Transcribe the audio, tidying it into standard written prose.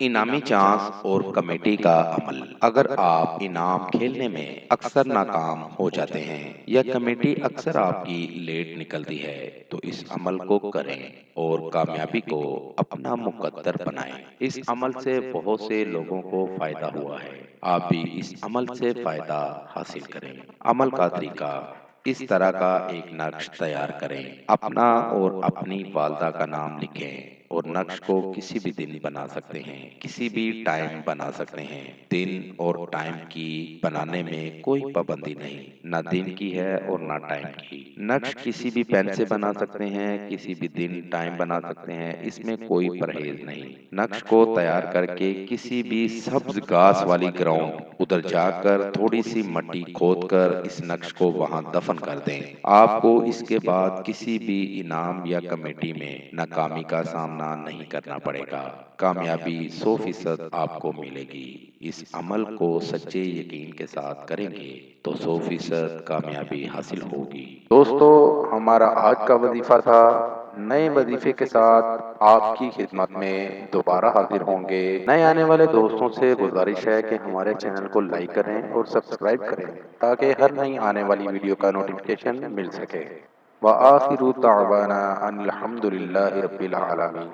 इनामी चांस और कमेटी का अमल। अगर आप इनाम खेलने में अक्सर नाकाम हो जाते हैं या कमेटी अक्सर आपकी लेट निकलती है तो इस अमल को करें और कामयाबी को अपना मुकद्दर बनाएं। इस अमल से बहुत से लोगों को फायदा हुआ है। आप भी इस अमल से फायदा हासिल करें। अमल का तरीका। इस तरह का एक नक्श तैयार करें। अपना और अपनी वालदा का नाम लिखें और नक्श को किसी भी दिन बना सकते हैं, किसी भी टाइम बना सकते हैं। दिन और टाइम की बनाने में कोई पाबंदी नहीं, ना दिन की है और ना टाइम की। नक्श किसी भी पेन से बना सकते हैं, किसी भी दिन टाइम बना सकते हैं, इसमें कोई परहेज नहीं। नक्श को तैयार करके किसी भी सब्ज घास वाली ग्राउंड उधर जाकर थोड़ी सी मट्टी खोदकर इस नक्श को वहां दफन कर दें। आपको इसके बाद किसी भी इनाम या कमेटी में नाकामी का सामना नहीं करना पड़ेगा। कामयाबी 100% आपको मिलेगी। इस अमल को सच्चे यकीन के साथ करेंगे तो 100% कामयाबी हासिल होगी। दोस्तों, हमारा आज का वजीफा था। नए वजीफे के साथ आपकी खिदमत में दोबारा हाजिर होंगे। नए आने वाले दोस्तों से गुजारिश है कि हमारे चैनल को लाइक करें और सब्सक्राइब करें ताकि हर नई आने वाली वीडियो का नोटिफिकेशन मिल सके। व आखिरु दावाना अनिल हम्दुलिल्लाहि रब्बिल आलमीन।